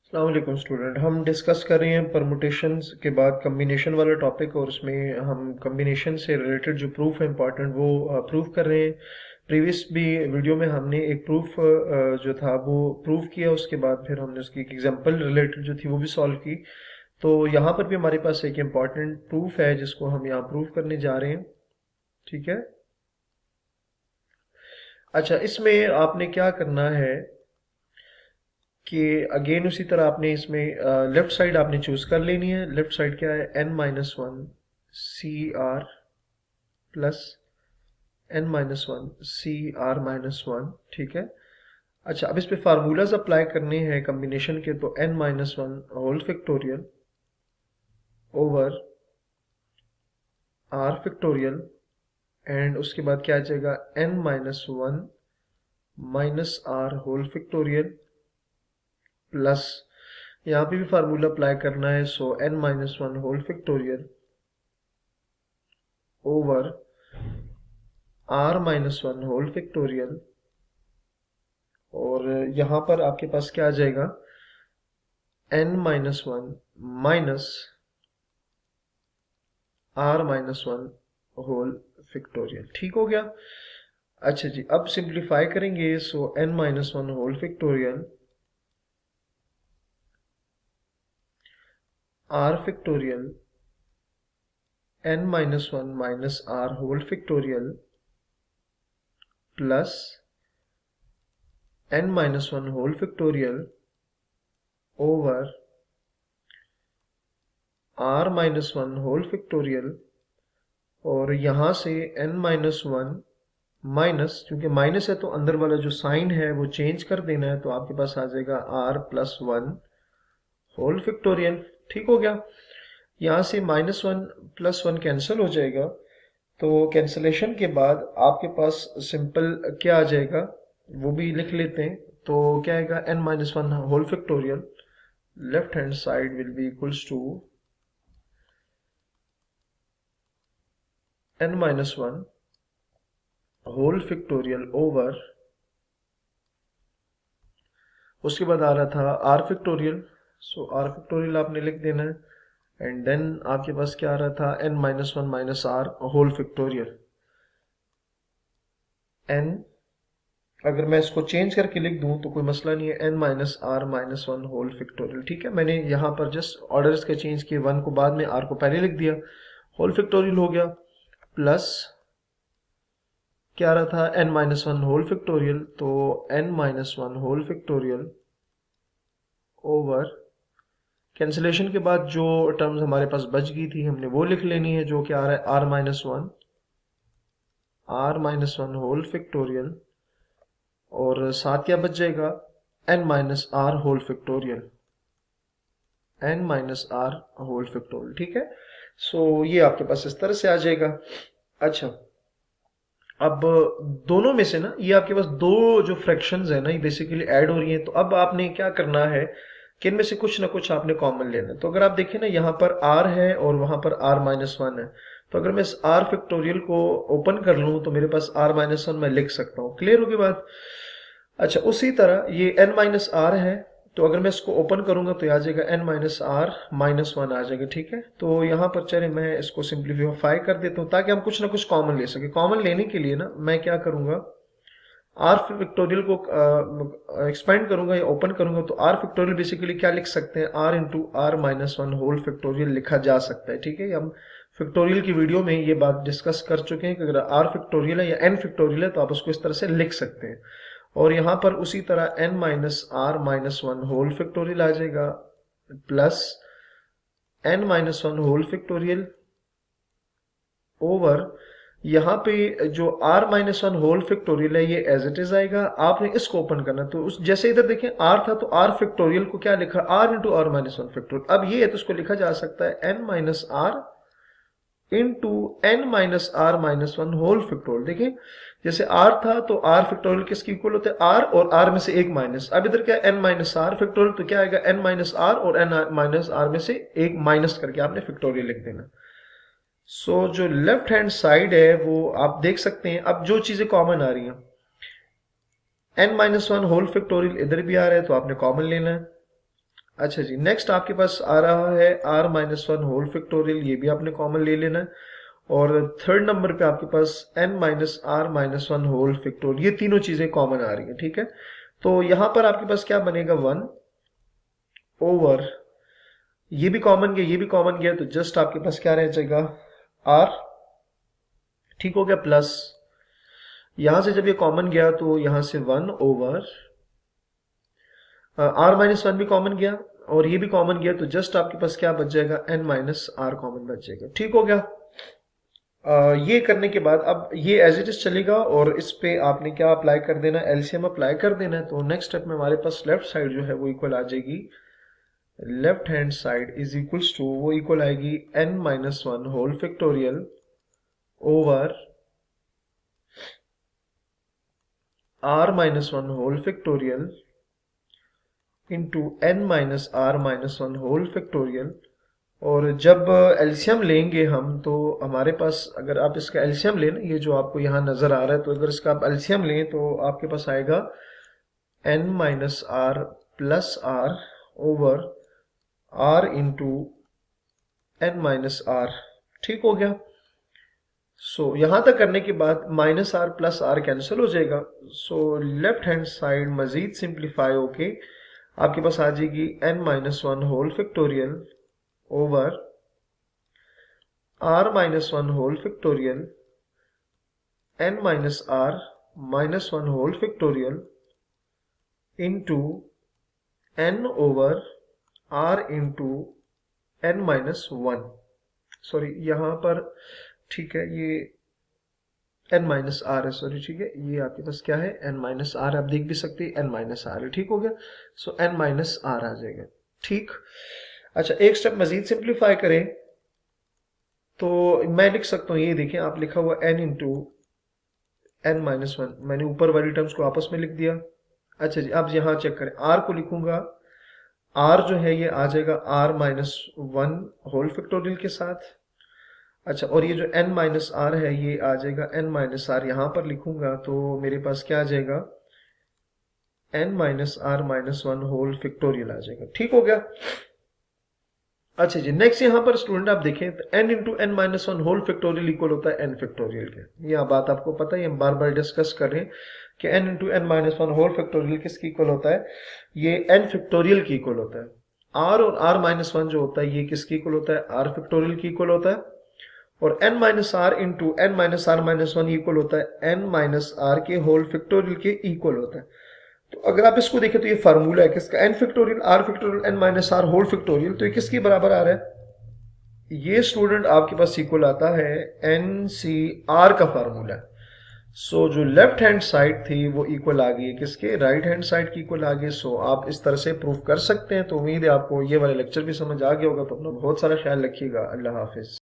अस्सलाम वालेकुम स्टूडेंट। हम डिस्कस कर रहे हैं परमुटेशंस के बाद कम्बिनेशन वाला टॉपिक, और उसमें हम कम्बिनेशन से रिलेटेड जो प्रूफ है इंपॉर्टेंट वो प्रूफ कर रहे हैं। प्रीवियस भी वीडियो में हमने एक प्रूफ जो था वो प्रूफ किया, उसके बाद फिर हमने उसकी एक एग्जांपल रिलेटेड जो थी वो भी सॉल्व की। तो यहाँ पर भी हमारे पास एक इम्पॉर्टेंट प्रूफ है जिसको हम यहाँ प्रूफ करने जा रहे हैं। ठीक है। अच्छा, इसमें आपने क्या करना है कि अगेन उसी तरह आपने इसमें लेफ्ट साइड आपने चूज कर लेनी है। लेफ्ट साइड क्या है? n-1 CR plus n-1 CR-1। ठीक है। अच्छा, अब इस पे फार्मूलाज अप्लाई करने हैं कम्बिनेशन के, तो n-1 whole factorial over r factorial, and उसके बाद क्या आ जाएगा? n-1 minus r whole factorial plus, यहाँ पे भी फार्मूला अप्लाई करना है, so n-1 whole factorial over r-1 whole factorial, और यहाँ पर आपके पास क्या आ जाएगा? n-1 minus r-1 whole factorial. ठीक हो गया। अच्छा जी, अब सिंप्लीफाई करेंगे, so n-1 whole factorial r factorial n-1 minus r whole factorial plus n-1 whole factorial over r-1 whole factorial, और यहाँ से n-1 माइनस, क्योंकि माइनस है तो अंदर वाला जो साइन है वो चेंज कर देना है, तो आपके पास आ जाएगा r+1 होल फैक्टोरियल। ठीक हो गया। यहाँ से -1 +1 कैंसिल हो जाएगा, तो कैंसिलेशन के बाद आपके पास सिंपल क्या आ जाएगा वो भी लिख लेते हैं। तो क्या आएगा? n-1 whole factorial, left hand side will be equals to n-1 whole factorial over, उसके बाद आ रहा था r factorial, so r factorial आपने लिख देना है, एंड देन आपके पास क्या आ रहा था? n-1 minus r whole factorial. n, अगर मैं इसको चेंज करके लिख दूं तो कोई मसला नहीं है, n-r-1 होल फैक्टोरियल। ठीक है, मैंने यहाँ पर जस्ट ऑर्डर्स के चेंज किए, 1 को बाद में, r को पहले लिख दिया, होल फैक्टोरियल हो गया। प्लस क्या आ रहा था? n-1 होल फैक्टोरियल, तो n-1 whole factorial over, cancellation के बाद जो टर्म्स हमारे पास बच गई थी हमने वो लिख लेनी है, जो कि आ रहा है r-1 होल फैक्टोरियल, और साथ क्या बच जाएगा? n-r whole factorial, n-r whole factorial. ठीक है। सो ये आपके पास इस तरह से आ जाएगा। अच्छा, अब दोनों में से ना ये आपके पास दो जो फ्रैक्शंस है ना, ये बेसिकली ऐड हो रही हैं, तो अब आपने क्या करना है कि इनमें से कुछ ना कुछ आपने कॉमन लेना है। तो अगर आप देखें ना, यहाँ पर r है और वहां पर r-1 है, तो अगर मैं इस r फैक्टोरियल को ओपन कर लूं तो मेरे पास r-1 मैं लिख सकता हूँ। क्लियर होगी बात? अच्छा, उसी तरह ये n-r है, तो अगर मैं इसको ओपन करूंगा तो आ जाएगा n-r-1 आ जाएगा। ठीक है, तो यहाँ पर चले मैं इसको सिंप्लीफाई कर देता हूँ ताकि हम कुछ ना कुछ कॉमन ले सके। कॉमन लेने के लिए ना मैं क्या करूंगा, आर फैक्टोरियल को एक्सपेंड करूंगा या ओपन करूंगा, तो आर फैक्टोरियल बेसिकली क्या लिख सकते हैं? r×r-1 होल फैक्टोरियल लिखा जा सकता है। ठीक है, हम फैक्टोरियल की वीडियो में ये बात डिस्कस कर चुके हैं कि अगर आर फैक्टोरियल है या एन फैक्टोरियल है तो आप उसको इस तरह से लिख सकते हैं। और यहाँ पर उसी तरह n-r-1 होल फैक्टोरियल आ जाएगा, plus n-1 whole factorial over, यहाँ पे जो r-1 होल फैक्टोरियल है ये एज इट इज आएगा, आपने इसको ओपन करना। तो उस जैसे इधर देखें r था, तो r फैक्टोरियल को क्या लिखा? r×r-1 factorial. अब ये है तो इसको लिखा जा सकता है n-r into n-r-1 whole factorial. देखिए, जैसे r था तो r फैक्टोरियल किसके इक्वल होता है? r, और r में से एक माइनस। अब इधर क्या है? n-r फैक्टोरियल, तो क्या आएगा? n-r और n-r में से एक माइनस करके आपने फैक्टोरियल लिख देना। सो जो लेफ्ट हैंड साइड है वो आप देख सकते हैं। अब जो चीजें कॉमन आ रही हैं, n-1 होल फैक्टोरियल इधर भी आ रहा है तो आपने कॉमन लेना है, अच्छा जी, नेक्स्ट आपके पास आ रहा है r minus one whole factorial, ये भी आपने कॉमन ले लेना है। और थर्ड नंबर पे आपके पास n minus r minus one whole factorial, ये तीनों चीजें कॉमन आ रही हैं, ठीक है। तो यहां पर आपके पास क्या बनेगा, वन ओवर, ये भी कॉमन गया, ये भी कॉमन गया, तो जस्ट आपके पास क्या रह जाएगा, आर, ठीक हो गया, प्लस यहां से जब ये कॉमन गया तो यहां से one over r minus one भी कॉमन गया और ये भी कॉमन गया, तो जस्ट आपके पास क्या बच जाएगा, एन माइनस आर कॉमन बच जाएगा, ठीक हो गया। ये करने के बाद अब ये एज इट इज चलेगा और इस पे आपने क्या अप्लाई कर देना, एलसीएम अप्लाई कर देना है। तो नेक्स्ट स्टेप में हमारे पास लेफ्ट साइड जो है वो इक्वल आ जाएगी, left hand side is equals to, वो इक्वल आएगी n minus one whole factorial over r minus one whole factorial into n minus r minus one whole factorial. और जब एलसीएम लेंगे हम तो हमारे पास, अगर आप इसका एलसीएम लें, ये जो आपको यहाँ नजर आ रहा है, तो अगर इसका आप एलसीएम लें तो आपके पास आएगा n minus r plus r over r into n minus r, ठीक हो गया। सो यहां तक करने के बाद minus r plus r cancel हो जाएगा। सो लेफ्ट हैंड साइड मजीद सिंप्लीफाई होके आपके पास आ जाएगी n minus one whole factorial over r minus one whole factorial n minus r minus one whole factorial into n over r into n minus one, sorry यहां पर, ठीक है, ये एन माइनस आर है, सॉरी, ठीक है, ये आपके पास क्या है, एन माइनस आर, आप देख भी सकते हैं एन माइनस आर है, ठीक हो गया। सो एन माइनस आर आ जाएगा, ठीक। अच्छा, एक स्टेप मजीद सिंप्लीफाई करें तो मैं लिख सकता हूं, ये देखें आप लिखा हुआ n into n minus one, मैंने ऊपर वाली टर्म्स को आपस में लिख दिया। अच्छा जी, अब यहां चेक करें, आर को लिखूंगा, आर जो है ये आ जाएगा r minus one whole factorial के साथ। अच्छा, और ये जो एन माइनस आर है ये आ जाएगा एन माइनस आर, यहां पर लिखूंगा तो मेरे पास क्या आ जाएगा, n minus r minus one whole factorial आ जाएगा, ठीक हो गया। अच्छा जी, नेक्स्ट यहां पर स्टूडेंट आप देखें तो n into n minus one whole factorial equal होता है एन फैक्टोरियल के, यह बात आपको पता है, हम बार बार डिस्कस कर रहे हैं कि n into n minus one whole factorial किसकी इक्वल होता है, ये एन फैक्टोरियल की इक्वल होता है। आर और आर माइनस वन जो होता है ये किसकी इक्वल होता है, आर फैक्टोरियल की इक्वल होता है। और n minus r into n minus r minus one equal होता है एन माइनस आर के होल फैक्टोरियल के इक्वल होता है। तो अगर आप इसको देखें तो ये फार्मूला है किसका, n factorial r factorial n minus r whole factorial, तो ये किसके बराबर आ रहा है, ये स्टूडेंट आपके पास इक्वल आता है एन सी आर का फार्मूला है। सो जो लेफ्ट हैंड साइड थी वो इक्वल आ गई है किसके, राइट हैंड साइड की इक्वल आ गई। सो आप इस तरह से प्रूफ कर सकते हैं। तो उम्मीद है आपको ये वाला लेक्चर भी समझ आ गया होगा। तो अपना बहुत सारा ख्याल रखिएगा। अल्लाह हाफिज।